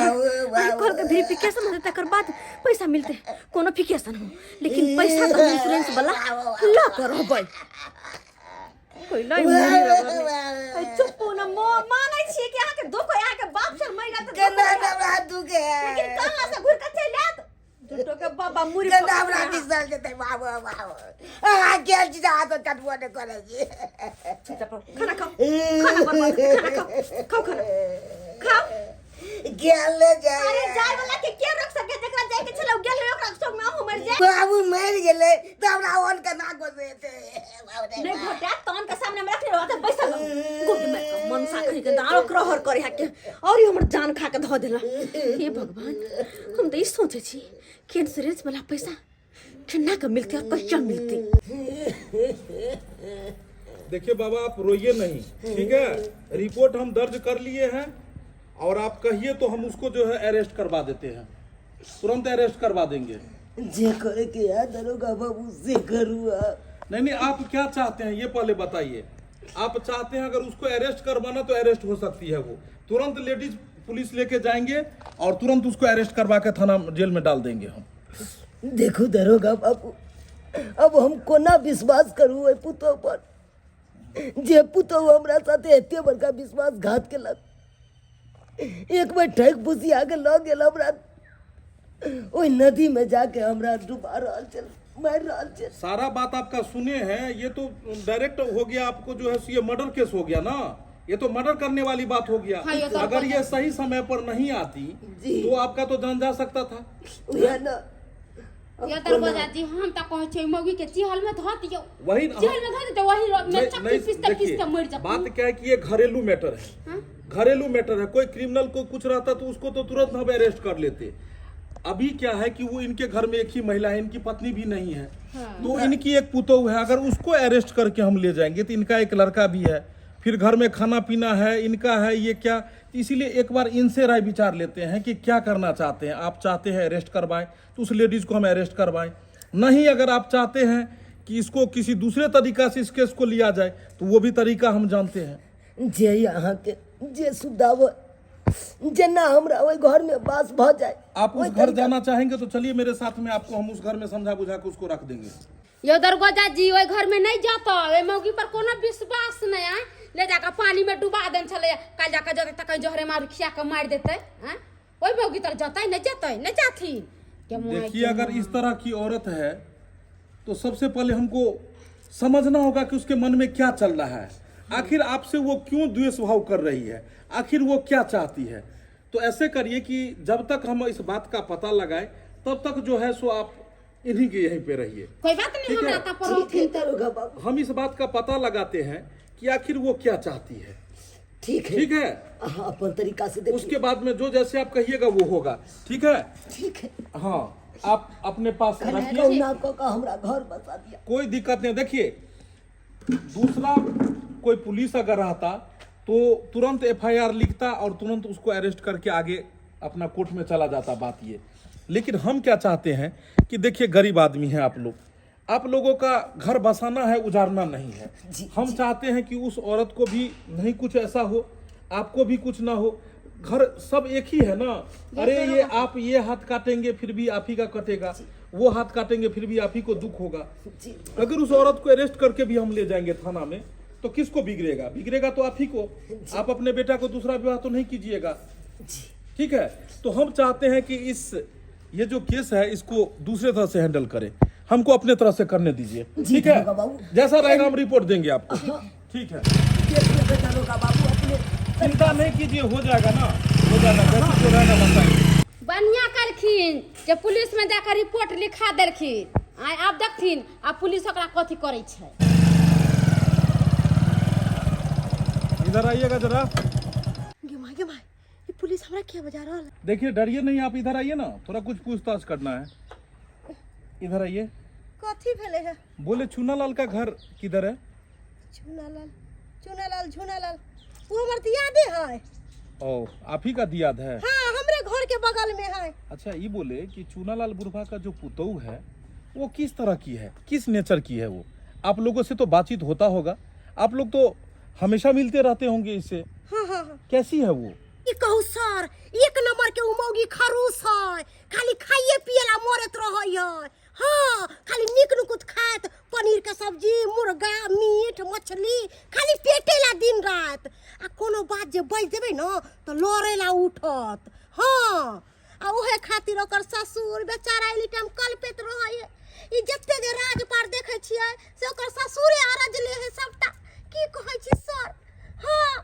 Speaker 2: कल के वेरिफिकेशन होते तकर बाद पैसा मिलते, कोनो फिकेशन हो लेकिन पैसा तो इंश्योरेंस वाला ला करबै कोई लाई मरी चुप न मानै छी कि अहाँ के दुख यहाँ के बाप से मर गया त
Speaker 4: केना हमरा दुख है,
Speaker 2: लेकिन कहां से घुर के चल आत झूठो के बाबा मुरी
Speaker 4: केना हमरा दिसल जेतै बाबू अहाँ के चीज हाथ कटबो न करे छी।
Speaker 2: खाना खाओ खाओ
Speaker 4: गेल जाय
Speaker 2: अरे जाय वाला के रोक सके, जकरा जाय के छलौ गेल ओकरा संग में हम मर जाय।
Speaker 4: बाबू मर गेले त हमरा ओन के ना गोसेते
Speaker 2: नहीं घोटा तन के सामने में रखले रहत बैसल गुड में मन सा कहि के दारो क्रहर करे है के और हमर जान खा के ध देला। हे भगवान हम तो ई सोचे छी कि इंश्योरेंस वाला पैसा केना के मिलते और पैसा मिलते।
Speaker 6: देखिए बाबा आप रोइए नहीं, ठीक है, रिपोर्ट हम दर्ज कर लिए हैं और आप कहिए तो हम उसको जो है अरेस्ट करवा देते हैं, तुरंत अरेस्ट करवा देंगे।
Speaker 1: जे करे के याद दरोगा बाबू से करूआ।
Speaker 6: नहीं आप क्या चाहते हैं ये पहले बताइए। आप चाहते हैं अगर उसको अरेस्ट करवाना तो अरेस्ट हो सकती है, वो तुरंत लेडीज पुलिस लेके जाएंगे और तुरंत उसको अरेस्ट करवा के थाना जेल में डाल देंगे हम।
Speaker 1: देखो दरोगा बाबू, अब हम कोना विश्वास करू पुतो पर, जे पुतो हमरा साथे एते बड़का विश्वासघात केलक, एक बार ठक फुसी आगे लग गेल हमरा ओई नदी में जाके हमरा डुबा रहल छल, मार रहल छल।
Speaker 6: सारा बात आपका सुने हैं, ये तो डायरेक्ट हो गया आपको जो है ये मर्डर केस हो गया ना, ये तो मर्डर करने वाली बात हो गया। अगर ये सही समय पर नहीं आती तो आपका तो जान जा सकता था।
Speaker 3: या दरवाजा जी हम त कहै छै मौगी के जेल में ध दियो,
Speaker 6: वही
Speaker 3: जेल में ध दे तो वही में चक्की पिस्तल किस के मर जा।
Speaker 6: बात क्या है कि ये घरेलू मैटर है, घरेलू मैटर है। कोई क्रिमिनल को कुछ रहता तो उसको तो तुरंत हम अरेस्ट कर लेते। अभी क्या है कि वो इनके घर में एक ही महिला है, इनकी पत्नी भी नहीं है। तो इनकी एक पुतोह है, अगर उसको अरेस्ट करके हम ले जाएंगे तो इनका एक लड़का भी है, फिर घर में खाना पीना है, इनका है, ये क्या। इसीलिए एक बार इनसे राय विचार लेते हैं कि क्या करना चाहते हैं। आप चाहते हैं अरेस्ट करवाएं तो उस लेडीज को हम अरेस्ट करवाएं, नहीं अगर आप चाहते हैं कि इसको किसी दूसरे तरीका से इस केस को लिया जाए तो वो भी तरीका हम जानते हैं।
Speaker 1: जे यहाँ के जे सुधाव जना हमरा ओई घर में बास भ जाए।
Speaker 6: आप उस घर जाना चाहेंगे तो चलिए मेरे साथ में, आपको हम उस घर में समझा बुझा के उसको रख देंगे।
Speaker 3: यो दरगोजा जी ओइ घर में नहीं जाता, ओइ मौगी पर कोनो विश्वास नहीं है। ले जाकर पानी में डुबा देन चले, का जाकर जते तक जहरे मार खिया के मार देते हैं। ओइ मौगी तर जाता ही नहीं जाता, नहीं जाती।
Speaker 6: देखिए अगर इस तरह की औरत है तो सबसे पहले हमको समझना होगा कि उसके मन में क्या चल रहा है, आखिर आपसे वो क्यों द्वेष भाव कर रही है, आखिर वो क्या चाहती है। तो ऐसे करिए कि जब तक हम इस बात का पता लगाए तब तक जो है सो आप इन्हीं के यहीं पे रहिए।
Speaker 3: कोई बात नहीं,
Speaker 6: ठीक है?
Speaker 3: हमरा ता पर
Speaker 1: ठीक है दरोगा बाबू,
Speaker 6: हम इस बात का पता लगाते हैं कि आखिर वो क्या चाहती है।
Speaker 1: ठीक है
Speaker 6: ठीक है,
Speaker 1: हाँ, अपन तरीका से देखिए।
Speaker 6: उसके बाद में जो जैसे आप कहिएगा वो होगा। ठीक है,
Speaker 1: ठीक है,
Speaker 6: हाँ आप अपने पास रखिए,
Speaker 1: कौना का हमरा घर बसा दिया।
Speaker 6: कोई दिक्कत नहीं। देखिए दूसरा कोई पुलिस अगर रहता तो तुरंत एफआईआर लिखता और तुरंत उसको अरेस्ट करके आगे अपना कोर्ट में चला जाता, बात ये। लेकिन हम क्या चाहते हैं कि देखिए गरीब आदमी हैं आप लोगों का घर बसाना है, उजाड़ना नहीं है। हम चाहते हैं कि उस औरत को भी नहीं कुछ ऐसा हो, आपको भी कुछ ना हो, घर सब एक ही है ना। अरे ये आप ये हाथ काटेंगे फिर भी आप ही का कटेगा, वो हाथ काटेंगे फिर भी आप ही को दुख होगा। अगर उस औरत को अरेस्ट करके भी हम ले जाएंगे थाना में तो किसको बिगड़ेगा? बिगड़ेगा तो आप ही को। आप अपने बेटा को दूसरा विवाह तो नहीं कीजिएगा। ठीक है, तो हम चाहते हैं कि ये जो केस है इसको दूसरे तरह से हैंडल करें, हमको अपने तरह से करने दीजिए। ठीक है, जैसा रहेगा हम रिपोर्ट देंगे आपको। ठीक है, चिंता नहीं कीजिए, हो जाएगा ना, हो जाएगा, जैसे जो रहेगा बताएंगे।
Speaker 3: बढ़िया करखिन जब पुलिस में जाकर रिपोर्ट लिखा देलखिन। आप देखथिन आप पुलिस ओकरा कथी करे छै।
Speaker 6: इधर आइएगा जरा।
Speaker 4: गे माय ये पुलिस हमरा क्या बजा रहा है?
Speaker 6: देखिए डरिए नहीं, आप इधर आइए ना, थोड़ा कुछ पूछताछ करना है। इधर आइए।
Speaker 4: कथी भेले है?
Speaker 6: बोले चूनालाल का घर किधर है?
Speaker 4: झूनालाल वो हमर दियादे है।
Speaker 6: ओ, आप ही का दियाद है?
Speaker 4: हाँ, हमरे घर के बगल में है।
Speaker 6: अच्छा, ये बोले कि चूनालाल बुढ़वा का जो पुतोह है वो किस तरह की है, किस नेचर की है? वो आप लोगों से तो बातचीत होता होगा, आप लोग तो हमेशा मिलते रहते होंगे इससे।
Speaker 4: हाँ।
Speaker 6: कैसी है वो?
Speaker 4: ये कहू सर, एक नंबर के उमौगी खरूस है, खाली खाइए पियला मरत रहै है। हाँ, खाली निक नुकुत खात, पनीर के सब्जी, मुर्गा, मीट, मछली, खाली पेटेला दिन रात। आ कोनो बात जे बज देबे न तो लड़ेला उठत। हाँ, आ ओहे खातिर ओकर ससुर बेचारा इली टाइम कल्पित रहै है। ई जत्ते जे राजपाट देखै छियै से ओकर ससुरे अरज ले है सबटा। की कहै छी सर? हाँ,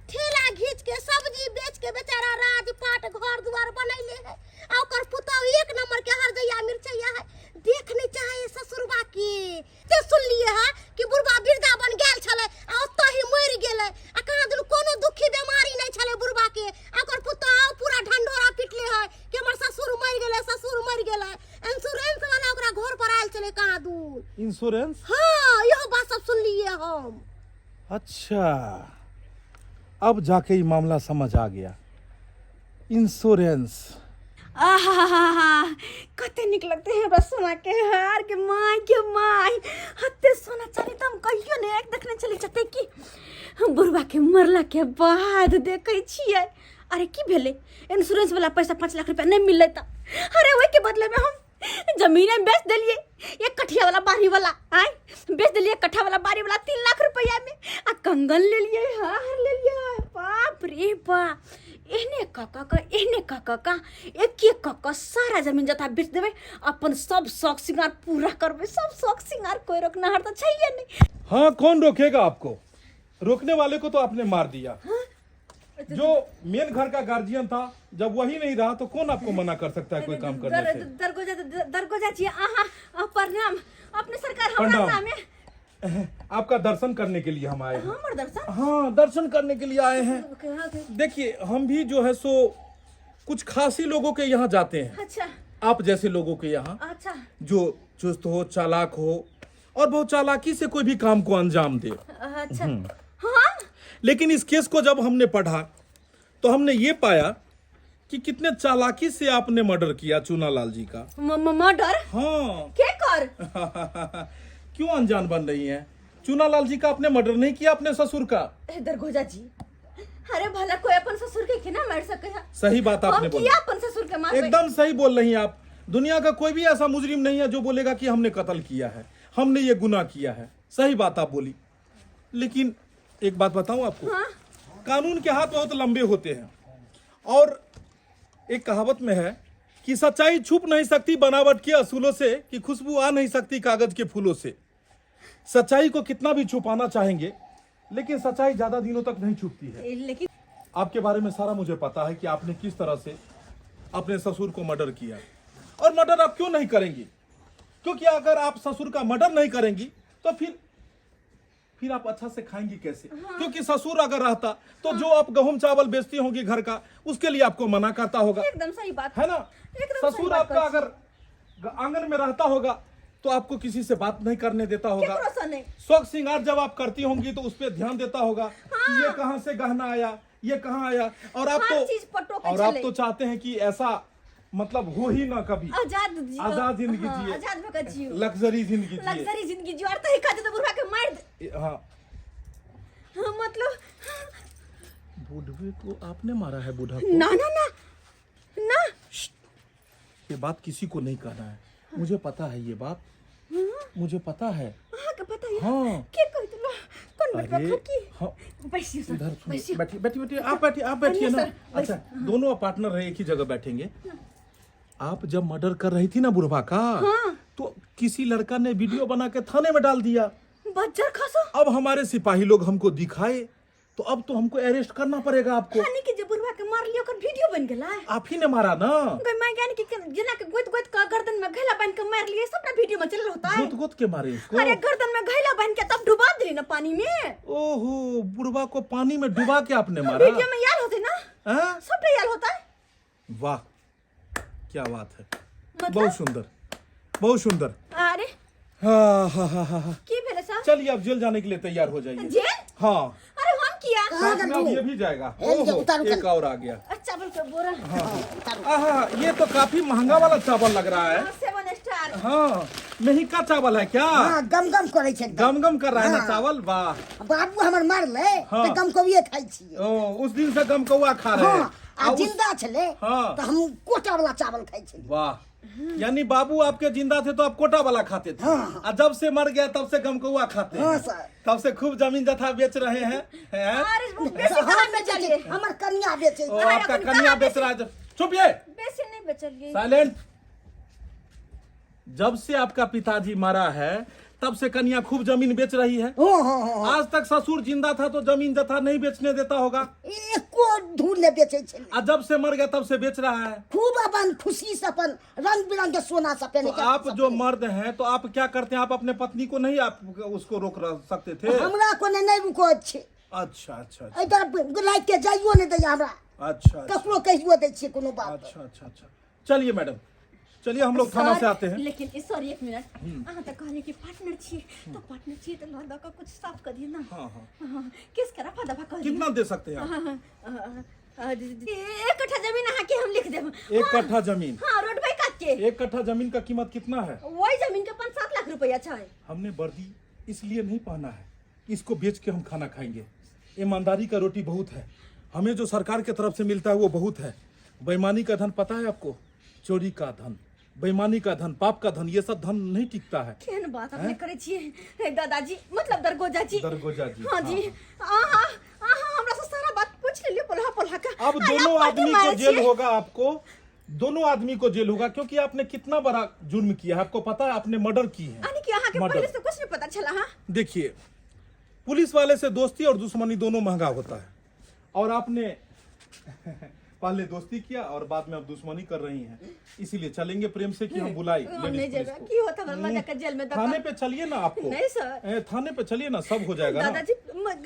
Speaker 4: ठेला घीच के सब्जी बेच के बेचारा राजपाट घर द्वार बनैले है। आ ओकर पुतौ एक नंबर के हरदैया मिर्चैया है, देख नहीं चाहे ससुरबा के। ते सुनलिए है कि बुढ़बा वृंदावन गेल छले आ ओतऽ ही मरि गेलै। आ कहाँ दुन कोनो दुखी बीमारी नहीं छले बुढ़बा के। आ ओकर पुतौ पूरा ढंढोरा पिटले है कि हमर ससुर मरि गेलै। इंश्योरेंस वाला ओकरा घर पर आयल छले कहाँ दून।
Speaker 6: इंश्योरेंस?
Speaker 4: हाँ, यहो बात सब सुन लिए हम।
Speaker 6: अच्छा, अब जाके ये मामला समझ आ गया। इंश्योरेंस।
Speaker 2: आहा, कते निक लगते हैं बस सोना के हार के माय हत्ते सोना चांदी तो हम कहियो ने एक देखने चली जते कि हम बुढ़वा के मरला के बाद देखे छियै। अरे की भेले, इंश्योरेंस वाला पैसा 5 लाख रुपया नहीं मिलले त अरे ओए के बदले में हम जमीन बेच दिलिए। एक कठिया वाला बारी वाला बेच दिलिए, कट्ठा वाला बारी वाला 3 लाख रुपया में। आ कंगन ले लिए, हार ले लिया। बाप रे बाप, एहने काका एक काका सारा जमीन जता बेच देवे, अपन सब शौक सिंगार पूरा करबे। सब शौक सिंगार कोई रोकना हर तो चाहिए नहीं।
Speaker 6: हाँ, कौन रोकेगा आपको? रोकने वाले को तो आपने मार दिया। जो मेन घर का गार्जियन था, जब वही नहीं रहा तो कौन आपको मना कर सकता है कोई काम करने से?
Speaker 2: दरगोजा जी, प्रणाम। अपने सरकार हमरा नामे
Speaker 6: आपका दर्शन करने के लिए हम आए हैं।
Speaker 2: हमर दर्शन?
Speaker 6: हाँ, दर्शन करने के लिए आए हैं। देखिए हम भी जो है सो कुछ खासी लोगों के यहाँ जाते हैं,
Speaker 2: अच्छा
Speaker 6: आप जैसे लोगों के यहाँ,
Speaker 2: अच्छा
Speaker 6: जो चुस्त हो, चालाक हो और बहुत चालाकी से कोई भी काम को अंजाम दे।
Speaker 2: अच्छा हाँ
Speaker 6: लेकिन इस केस को जब हमने पढ़ा तो हमने ये पाया कि कितने चालाकी से आपने मर्डर किया चूनालाल जी का।
Speaker 2: मर्डर
Speaker 6: हाँ
Speaker 2: के कर
Speaker 6: क्यों अनजान बन रही हैं? चूनालाल जी का आपने मर्डर नहीं किया, अपने ससुर का।
Speaker 2: दरगोजा जी, अरे भला कोई अपन ससुर के ना मार सके है?
Speaker 6: सही बात आपने
Speaker 2: हम
Speaker 6: बोली,
Speaker 2: किया अपन ससुर के मार
Speaker 6: एकदम सही बोल रही हैं आप। दुनिया का कोई भी ऐसा मुजरिम नहीं है जो बोलेगा कि हमने कत्ल किया है, हमने ये गुनाह किया है। सही बात आप बोली। लेकिन एक बात बताऊं आपको,
Speaker 2: हाँ?
Speaker 6: कानून के हाथ बहुत लंबे होते हैं और एक कहावत में है कि सच्चाई छुप नहीं सकती बनावट के असूलों से, कि खुशबू आ नहीं सकती कागज के फूलों से। सच्चाई को कितना भी छुपाना चाहेंगे लेकिन सच्चाई ज्यादा दिनों तक नहीं छुपती है।
Speaker 2: लेकिन
Speaker 6: आपके बारे में सारा मुझे पता है कि आपने किस तरह से अपने ससुर को मर्डर किया, और मर्डर आप क्यों नहीं करेंगी? क्योंकि अगर आप ससुर का मर्डर नहीं करेंगी तो फिर आप अच्छा से खाएंगी कैसे? क्योंकि ससुर अगर रहता तो जो आप गेहूं चावल बेचती होंगी घर का, उसके लिए आपको मना करता होगा,
Speaker 2: एकदम सही बात
Speaker 6: है ना?
Speaker 2: एकदम सही
Speaker 6: ससुर
Speaker 2: बात
Speaker 6: आपका अगर आंगन में रहता होगा तो आपको किसी से बात नहीं करने देता होगा।
Speaker 2: भरोसा नहीं।
Speaker 6: शौक श्रृंगार जब आप करती होंगी तो उस पर ध्यान देता होगा कि ये कहां से गहना आया, ये कहां आया। और आप
Speaker 2: हर चीज पटो के
Speaker 6: आप
Speaker 2: चले।
Speaker 6: तो चाहते हैं कि ऐसा मतलब हो ही ना कभी।
Speaker 2: आजाद जियो,
Speaker 6: आजाद जिंदगी
Speaker 2: हाँ,
Speaker 6: जिए,
Speaker 2: आजाद भगत जियो,
Speaker 6: लग्जरी जिंदगी जिए।
Speaker 2: लग्जरी जिंदगी जियो। और तो खाते तो बुढ़वा के मार दे।
Speaker 6: हाँ,
Speaker 2: हाँ, मतलब
Speaker 6: बुढ़वे को आपने मारा है? बूढ़ा को?
Speaker 2: ना ना ना ना
Speaker 6: ये बात किसी को नहीं कहना है, मुझे पता है ये बात, मुझे पता है।
Speaker 2: हाँ का पता है।
Speaker 6: हाँ।
Speaker 2: के कोई तो कौन बैठा
Speaker 6: अरे,
Speaker 2: की?
Speaker 6: हाँ,
Speaker 2: बैठिए सर,
Speaker 6: इधर सुनिए,
Speaker 2: बैठिए।
Speaker 6: बैठिए बैठिए बैठिए, आप बैठिए ना।
Speaker 2: सर,
Speaker 6: अच्छा, दोनों पार्टनर है, एक ही जगह बैठेंगे। आप जब मर्डर कर रही थी ना बुढ़वा का, तो किसी लड़का ने वीडियो बना के थाने में डाल दिया।
Speaker 2: बच्चा खासा।
Speaker 6: अब हमारे सिपाही लोग हमको दिखाए तो अब तो हमको अरेस्ट करना पड़ेगा आपको।
Speaker 2: हानि के जब बुढ़वा के मार लियो कर वीडियो बन गेला है।
Speaker 6: आप ही ने मारा ना?
Speaker 2: गई मैं ज्ञान की जना के गोद गोद का गर्दन में घैला बांध के मार लिए, सब ना वीडियो में चल होता है।
Speaker 6: गोद गोद के मारे इसको?
Speaker 2: अरे गर्दन में घैला बांध के तब डुबा दिली ना पानी में।
Speaker 6: ओहो, बुढ़वा को पानी में डुबा के आपने मारा?
Speaker 2: वीडियो में याद होते ना,
Speaker 6: हाँ?
Speaker 2: सब याद होता है।
Speaker 6: वाह, क्या बात है,
Speaker 2: मतलब?
Speaker 6: बहुत सुंदर, बहुत सुंदर।
Speaker 2: अरे
Speaker 6: हाँ हाँ हाँ हाँ हाँ।
Speaker 2: की भेले साहब?
Speaker 6: चलिए आप जेल जाने के लिए तैयार हो जाइए।
Speaker 2: जेल?
Speaker 6: हाँ,
Speaker 2: अरे हम किया।
Speaker 6: साथ में अब ये भी जाएगा। ओहो, एक और आ गया।
Speaker 2: चावल का बोरा।
Speaker 6: हाँ, ये तो काफी महंगा वाला चावल लग रहा है।
Speaker 2: 7 स्टार।
Speaker 6: हाँ, मेहिका चावल है क्या?
Speaker 1: हाँ, गम गम करे छै एकदम।
Speaker 6: गम गम कर रहा है ना
Speaker 1: हाँ।
Speaker 6: चावल? वाह।
Speaker 1: बाबू हमर मारले
Speaker 6: हाँ।
Speaker 1: तो गम कविए खाइ छियै।
Speaker 6: ओ, उस दिन से गम कौआ खा रहे हैं।
Speaker 1: हाँ, आ
Speaker 6: उस-
Speaker 1: जिंदा छले
Speaker 6: हाँ।
Speaker 1: तो हम कोटा वाला चावल खाइ छियै।
Speaker 6: वाह, यानी बाबू आपके जिंदा थे तो आप कोटा वाला खाते थे,
Speaker 1: हाँ।
Speaker 6: और जब से मर गया तब से गम कौआ खाते
Speaker 1: हाँ,
Speaker 6: हैं।
Speaker 1: सर।
Speaker 6: तब से खूब जमीन जथा बेच रहे हैं, हैं?
Speaker 2: अरे बेसी कहाँ
Speaker 1: हम
Speaker 2: में
Speaker 1: बेचै
Speaker 2: चलिए?
Speaker 1: छियै, हमर कन्या बेचै
Speaker 6: ओ,
Speaker 1: छै।
Speaker 6: आपका
Speaker 2: अपन
Speaker 6: कन्या
Speaker 2: कहाँ
Speaker 6: बेच रहा है। चुप ये,
Speaker 2: बेसी नहीं बेचलिए।
Speaker 6: साइलेंट। जब से आपका पिताजी मरा है तब से कन्या खूब जमीन बेच रही है।
Speaker 1: हाँ हाँ हाँ,
Speaker 6: आज तक ससुर जिंदा था तो जमीन जथा नहीं बेचने देता होगा,
Speaker 1: एको धूल ने बेचै छै।
Speaker 6: और जब से मर गया तब से बेच रहा है।
Speaker 1: खूब अपन खुशी से अपन रंग बिरंग के सोना सब
Speaker 6: तो
Speaker 1: पहने के
Speaker 6: आप जो मर्द हैं तो आप क्या करते हैं? आप अपने पत्नी को नहीं आप उसको रोक सकते थे?
Speaker 1: हमरा को नहीं रुको छै।
Speaker 6: अच्छा अच्छा अच्छा
Speaker 1: इधर लाइट के जाइयो नहीं दैया हमरा,
Speaker 6: अच्छा अच्छा
Speaker 1: ककरो कहियो दै छियै कोनो बात।
Speaker 6: अच्छा अच्छा अच्छा। चलिए मैडम, चलिए हम लोग थाना से आते हैं।
Speaker 2: लेकिन सॉरी एक मिनट, अहाँ तो कहलिए कि पार्टनर छिए, तो पार्टनर छिए तो लौटा का कुछ साफ कर दिए ना।
Speaker 6: हाँ हाँ,
Speaker 2: हाँ, किस करा फादा कह दिए।
Speaker 6: कितना दे सकते हैं आप?
Speaker 2: एक कट्ठा जमीन अहाँ के हम लिख देब।
Speaker 6: एक कट्ठा जमीन?
Speaker 2: हाँ, रोड पे काट के।
Speaker 6: एक कट्ठा जमीन का कीमत कितना है?
Speaker 2: वही जमीन के 5-7 लाख रुपया छै।
Speaker 6: हमने वर्दी इसलिए नहीं पहना है, इसको बेच के हम खाना खाएंगे। ईमानदारी का रोटी बहुत है, हमें जो सरकार की तरफ से मिलता है वो बहुत है। बेईमानी का धन पता है आपको? चोरी का धन, बेईमानी का धन, पाप का धन, ये सब धन नहीं टिकता है।
Speaker 2: केहन बात अपने करे छिए दादाजी, मतलब दरगोजा जी।
Speaker 6: दरगोजा जी,
Speaker 2: हाँ जी। आहा हमरा से सारा बात पूछ लेलिए पोल्हा पोल्हा का।
Speaker 6: अब दोनों आदमी को जेल होगा, आपको दोनों आदमी को जेल होगा, क्योंकि आपने कितना बड़ा जुर्म किया है। आपको पता है, आपने मर्डर की है।
Speaker 2: यानी कि अहाँ के
Speaker 6: मर्डर।
Speaker 2: पहले से कुछ नहीं पता चला? हाँ,
Speaker 6: देखिए, पुलिस वाले से दोस्ती और दुश्मनी दोनों महंगा होता है, और आपने पहले दोस्ती किया और बाद में अब दुश्मनी कर रही हैं। इसीलिए चलेंगे प्रेम से कि हम बुलाई
Speaker 2: हम नहीं
Speaker 6: लेडीज पुलिस
Speaker 2: जेबे
Speaker 6: को।
Speaker 2: की होता है मजा जेल में।
Speaker 6: थाने पे चलिए ना, आपको
Speaker 2: नहीं सर,
Speaker 6: थाने पे चलिए ना, सब हो जाएगा ना।
Speaker 2: दादाजी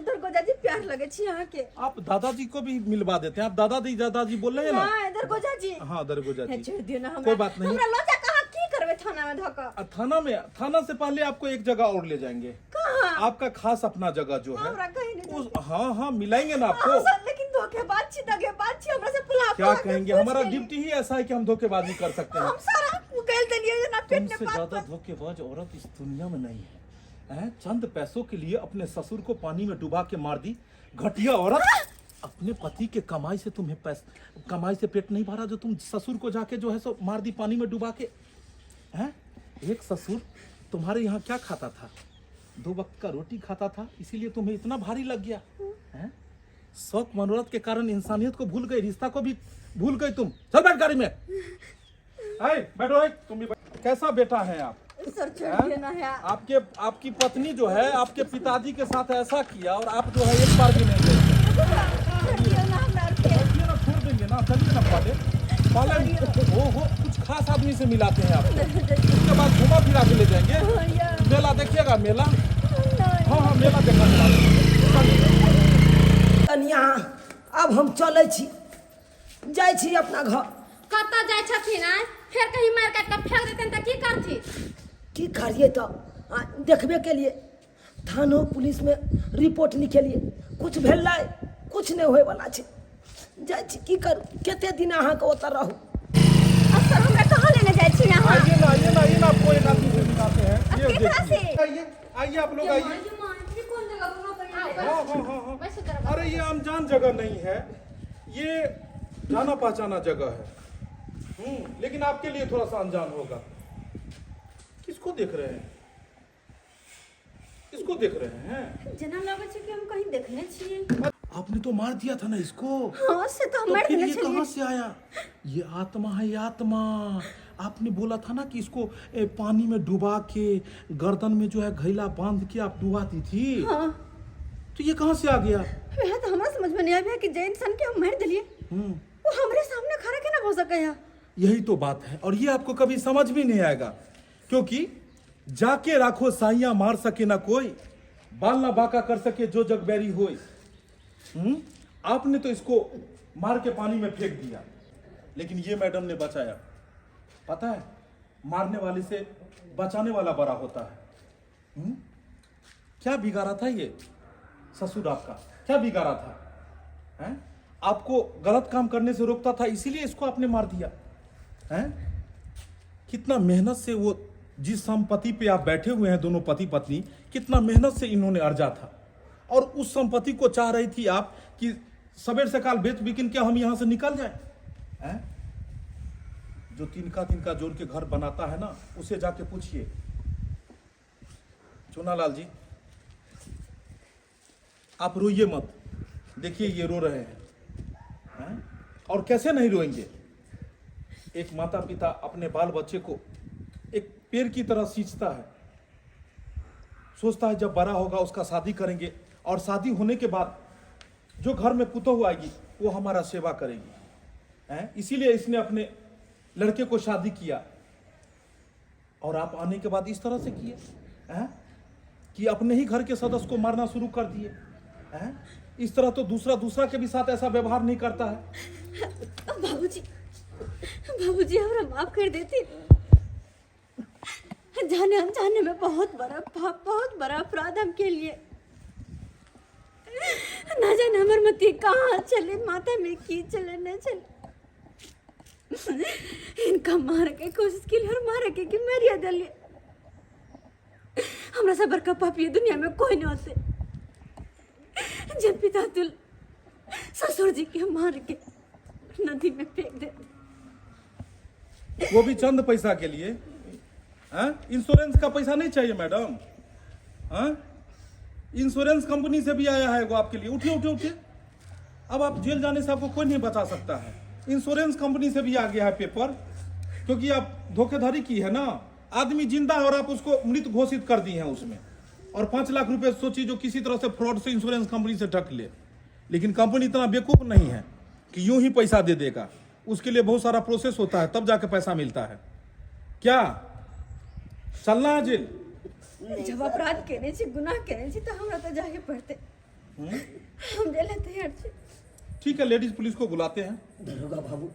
Speaker 2: दरगोजा जी प्यार लाग लगे छी यहाँ के।
Speaker 6: आप दादाजी को भी मिलवा देते हैं। आप दादाजी बोल रहे हैं ना?
Speaker 2: हाँ इधर गोजा जी।
Speaker 6: हाँ दरगोजा जी।
Speaker 2: छोड़ दियो ना हमरा।
Speaker 6: कोई बात नहीं।
Speaker 2: हमरा लोचा कहाँ की करबे थाना में धक्का।
Speaker 6: थाना से पहले आपको एक जगह और ले जाएंगे।
Speaker 2: कहाँ?
Speaker 6: आपका खास अपना जगह जो है
Speaker 2: हमरा कहीं नहीं।
Speaker 6: हाँ मिलाएंगे ना आपको।
Speaker 2: हाँ सर लेकिन धोखेबाज छी हमरा से पुला
Speaker 6: क्या कहेंगे, हमारा ड्यूटी ही ऐसा है कि हम धोखेबाजी कर सकते हैं।
Speaker 2: हम सारा गैल देलिए ना पेट
Speaker 6: तुमसे
Speaker 2: में
Speaker 6: ज्यादा धोखेबाज औरत इस दुनिया में नहीं है। चंद पैसों के लिए अपने ससुर को पानी में डुबा के मार दी घटिया औरत। अपने पति के कमाई से तुम्हें कमाई से पेट नहीं भरा जो तुम ससुर को जाके जो है सो मार दी पानी में डुबा के। हैं? एक ससुर तुम्हारे यहाँ क्या खाता था? 2 वक्त का रोटी खाता था, इसीलिए तुम्हें इतना भारी लग गया। हैं? शौक मनोरथ के कारण इंसानियत को भूल गई, रिश्ता को भी भूल गई तुम। चल बैठ गाड़ी में। बैठो तुम भी। कैसा बेटा है आप?
Speaker 2: सर छोड़ दियो ना है।
Speaker 6: आपकी पत्नी जो है आपके पिताजी के साथ ऐसा किया और आप जो है एक बार भी नहीं गए। छोड़ देंगे ना, चलिए ना पहले वो कुछ खास आदमी से मिलाते हैं आपको, उसके बाद घुमा फिरा के ले जाएंगे। मेला देखिएगा, मेला। हाँ मेला देखा।
Speaker 1: कन्या अब हम चले छी, जाय छी अपना घर।
Speaker 3: कतऽ जाइ छथिन आय? फेर कहीं मार काट के फेंक देतन त की करथि?
Speaker 1: की करिए तो देखबे के लिए थानो पुलिस में रिपोर्ट लिखेलिए, कुछ भेल नहीं, कुछ नहीं होए वाला छे। जाय छी की करू, केते दिन अहाँ के ओतऽ रहू।
Speaker 2: सर हमरा कहाँ लेने जाइ छी यहाँ?
Speaker 6: आइए ना आपको एक आदमी से मिलाते हैं। ये
Speaker 2: केकरा से?
Speaker 6: आइए आप लोग आइए।
Speaker 3: कौन जगह घुमा कर
Speaker 6: हाँ।
Speaker 3: वैसे तरह
Speaker 6: अरे ये अनजान जगह नहीं है, ये जाना पहचाना जगह है। लेकिन आपके लिए थोड़ा सा अनजान होगा। किसको देख रहे हैं? इसको देख रहे हैं?
Speaker 2: जना लगे छे कि हम कहीं देखने छिए।
Speaker 6: आपने तो मार दिया था ना इसको।
Speaker 2: हाँ से तो हम
Speaker 6: तो
Speaker 2: मार
Speaker 6: फिर
Speaker 2: देने
Speaker 6: ये
Speaker 2: छलिए।
Speaker 6: कहाँ से आया? ये आत्मा है, ये आत्मा। आपने बोला था ना कि इसको पानी में डुबा के गर्दन में जो है घैला बांध के आप डुबाती थी।
Speaker 2: हाँ।
Speaker 6: तो ये कहाँ से आ गया?
Speaker 2: वह तो हमरा समझ में नहीं आया कि जे इंसान के हम मार दिलिए वो हमरे सामने खड़ा के ना हो सके है।
Speaker 6: यही तो बात है, और ये आपको कभी समझ भी नहीं आएगा, क्योंकि जाके राखो साइया मार सके ना कोई, बाल ना बाका कर सके जो जग बैरी होए। आपने तो इसको मार के पानी में फेंक दिया, लेकिन ये मैडम ने बचाया। पता है, मारने वाले से बचाने वाला बड़ा होता है। क्या बिगाड़ा था ये ससुर आपका? क्या बिगाड़ा था? हैं? आपको गलत काम करने से रोकता था, इसीलिए इसको आपने मार दिया। हैं? कितना मेहनत से वो जिस संपत्ति पे आप बैठे हुए हैं दोनों पति पत्नी, कितना मेहनत से इन्होंने अर्जा था, और उस संपत्ति को चाह रही थी आप कि सवेर से काल बेच बिकिन के हम यहां से निकल जाए। हैं? जो तिनका जोड़ के घर बनाता है ना, उसे जाके पूछिए। चुनालाल जी, आप रोइए मत। देखिए ये रो रहे हैं, और कैसे नहीं रोएंगे? एक माता पिता अपने बाल बच्चे को एक पेड़ की तरह सींचता है, सोचता है जब बड़ा होगा उसका शादी करेंगे, और शादी होने के बाद जो घर में पुतोहू आएगी वो हमारा सेवा करेगी। इसीलिए इसने अपने लड़के को शादी किया, और आप आने के बाद इस तरह से किए कि अपने ही घर के सदस्य को मारना शुरू कर दिए। इस तरह तो दूसरा के भी साथ ऐसा व्यवहार नहीं करता है।
Speaker 2: बाबूजी हमरा माफ कर देती। जाने अनजाने में बहुत बड़ा अपराध हम के लिए। ना जाने हमर मती कहाँ चले, माथा में की चले न चले। इनका मार के कोशिश की और मार के कि मरिया दलिए। हमरा से बड़का पापी दुनिया में कोई नहीं होते। जब पिता तुल ससुर जी के मार के नदी में फेंक दे,
Speaker 6: वो भी चंद पैसा के लिए। इंश्योरेंस का पैसा नहीं चाहिए मैडम। इंश्योरेंस कंपनी से भी आया है वो आपके लिए। उठिए। अब आप जेल जाने से आपको कोई नहीं बचा सकता है। इंश्योरेंस कंपनी से भी आ गया है पेपर, क्योंकि आप धोखेधड़ी की है ना। आदमी जिंदा है और आप उसको मृत घोषित कर दी हैं उसमें, और 5 लाख रुपए सोचिए जो किसी तरह से फ्रॉड से इंश्योरेंस कंपनी से ठग ले। लेकिन कंपनी इतना बेवकूफ नहीं है कि यूं ही पैसा दे देगा, उसके लिए बहुत सारा प्रोसेस होता है, तब जाके पैसा मिलता है। क्या चलना है जेल?
Speaker 2: जब अपराध करे छी, गुनाह करे छी तो हमरा तो जाके पड़ते।
Speaker 6: ठीक है, लेडीज पुलिस को बुलाते हैं।
Speaker 1: दरोगा बाबू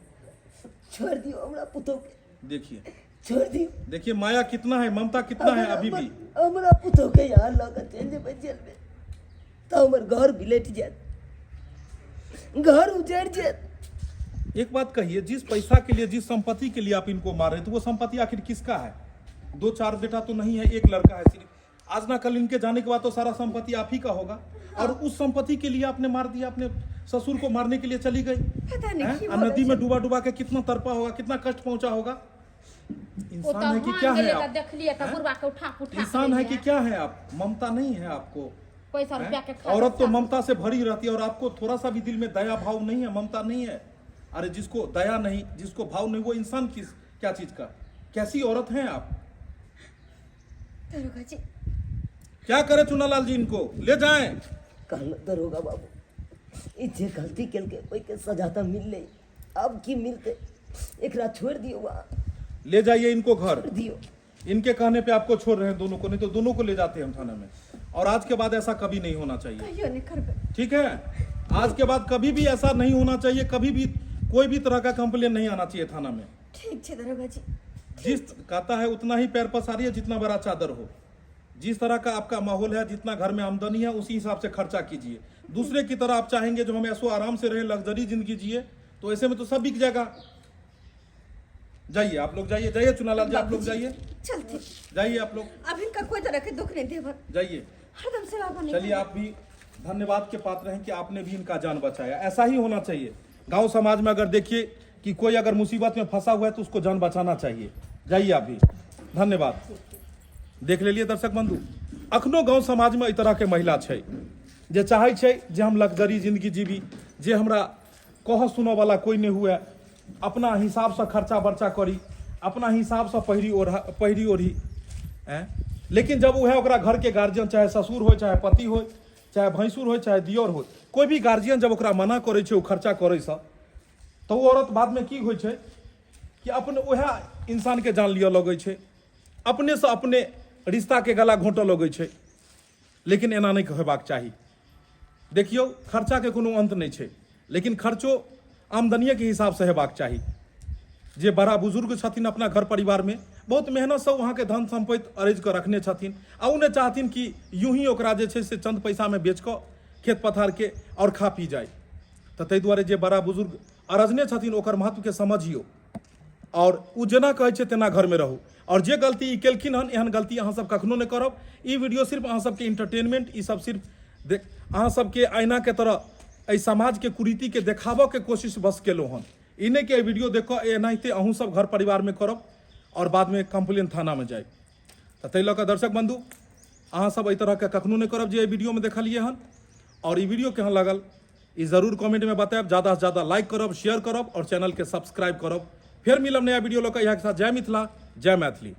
Speaker 1: छोड़ दियो हमरा पुतो के,
Speaker 6: देखिए
Speaker 1: छोड़ दियो।
Speaker 6: देखिए माया कितना है, ममता कितना है अभी भी।
Speaker 1: हमरा पुतो के यहाँ लगा चल जेबै जेल में तो हमर घर बिलेट जात, घर उजड़ जात।
Speaker 6: एक बात कहिए, जिस पैसा के लिए, जिस संपत्ति के लिए आप इनको मार रहे हैं, तो वो संपत्ति आखिर किसका है? 2-4 बेटा तो नहीं है, एक लड़का है सिर्फ। आज ना कल इनके जाने के बाद तो सारा संपत्ति आप ही का होगा, और उस संपत्ति के लिए आपने मार दिया, अपने ससुर को मारने के लिए चली गई।
Speaker 2: पता नहीं क्यों
Speaker 6: नदी में डूबा डूबा के कितना तड़पा होगा, कितना कष्ट पहुंचा होगा। इंसान है कि क्या है आप?
Speaker 3: देख लिए तो बुढ़वा के उठा
Speaker 6: इंसान है कि क्या है आप? ममता नहीं है आपको?
Speaker 3: पैसा रुपया के
Speaker 6: औरत तो ममता से भरी रहती है, और आपको थोड़ा सा भी दिल में दया भाव नहीं है, ममता नहीं है। अरे जिसको दया नहीं, जिसको भाव नहीं, वो इंसान किस क्या चीज का? कैसी औरत हैं आप?
Speaker 2: दरोगा जी
Speaker 6: क्या करे चुनालाल जी, इनको ले जाएं।
Speaker 1: कहलो दरोगा बाबू ई जे गलती केलके ओई के सजा तो मिलले, अब की मिलते, एकरा छोड़ दियो वहाँ,
Speaker 6: ले जाइए इनको घर।
Speaker 1: दियो।
Speaker 6: इनके कहने पे आपको छोड़ रहे हैं दोनों को, नहीं तो दोनों को ले जाते हैं हम थाने में। और आज के बाद ऐसा कभी नहीं होना चाहिए,
Speaker 2: कहियो नहीं करबे।
Speaker 6: ठीक है? आज के बाद कभी भी ऐसा नहीं होना चाहिए, कभी भी कोई भी तरह का कंप्लेन नहीं आना चाहिए थाना में।
Speaker 2: ठीक है दरोगा जी।
Speaker 6: जिस कहता है उतना ही पैर पसारिए जितना बड़ा चादर हो। जिस तरह का आपका माहौल है, जितना घर में आमदनी है, उसी हिसाब से खर्चा कीजिए। दूसरे की तरह आप चाहेंगे जो हम ऐसो आराम से रहे, लग्जरी जिंदगी जिए, तो ऐसे में तो सब बिक जाएगा। जाइए आप लोग, जाइए जाइए चुनालाल जी, आप लोग जाइए,
Speaker 2: चलते
Speaker 6: जाइए आप लोग,
Speaker 2: अब इनका कोई तरह के दुख नहीं देवर,
Speaker 6: जाइए।
Speaker 2: हरदम सेवा बनी।
Speaker 6: चलिए, आप भी धन्यवाद के पात्र हैं कि आपने भी इनका जान बचाया। ऐसा ही होना चाहिए। गांव समाज में अगर देखिए कि कोई अगर मुसीबत में फंसा हुआ है तो उसको जान बचाना चाहिए। जाइए आप भी, धन्यवाद। देख लेलिए दर्शक बंधु, अखनो गांव समाज में एहि तरह के महिला छै जे चाहै छै जे हम लग्जरी जिंदगी जीवी, जे हमरा कह सुनऽ वाला कोई नहीं हुए, अपना हिसाब से खर्चा बर्चा करी, अपना हिसाब से पहिरी ओढ़ी। लेकिन जब वह ओकरा घर के गार्जियन, चाहे ससुर हो, चाहे पति हो, चाहे भैंसुर हो, चाहे दियोर हो, कोई भी गार्जियन जब ओकरा मना करे छै ओ खर्चा करे से, तो वो औरत बाद में की होइ छै कि अपने वह इंसान के जान लिया लगे छै, अपने से अपने रिश्ता के गला घोंटऽ लगे छै। लेकिन एना नहीं हेबाक चाही। देखियो, खर्चा के कोनो अंत नहीं छै, लेकिन खर्चो आमदनिये के हिसाब से हेबाक चाही। जे बड़ा बुजुर्ग छथिन अपना घर परिवार में बहुत मेहनत से वहाँ के धन संपत्ति अरेज कर रखने छथिन, आ उन्हें चाहथिन कि यूं ही ओकरा जे छै से चंद पैसा में बेच कऽ खेत पथार के और खा पी जाए। तो ताहि दुआरे जे बड़ा बुजुर्ग अरजने छथिन ओकर महत्व के समझियो, और उ जेना कहै छै तेना घर में रहू। और जे गलती ई केलखिन हन, एहन गलती अहाँ सब कखनो नहीं करब। ई वीडियो सिर्फ अहाँ सबके इंटरटेनमेंट, ई सब सिर्फ अहाँ सबके आईना के तरह एहि समाज के कुरीति के देखाबऽ के कोशिश बस केलहुँ हन। ई नहीं कि वीडियो देख कऽ एनाहिते अहूँ सब घर परिवार में करब और बाद में कंप्लेन थाना में जाए। तो ताहि लऽ कऽ दर्शक बंधु, अहाँ सब एहि तरह के कखनो नहीं करब जे एहि वीडियो में देखलिए हन। और ई वीडियो केहन लागल ई जरूर कमेंट में बतायब। ज़्यादा से ज़्यादा लाइक करब, शेयर करब और चैनल के सब्सक्राइब करब। फिर मिलब नया वीडियो लऽ कऽ। यहाँ के साथ जय मिथिला, जय मैथिली।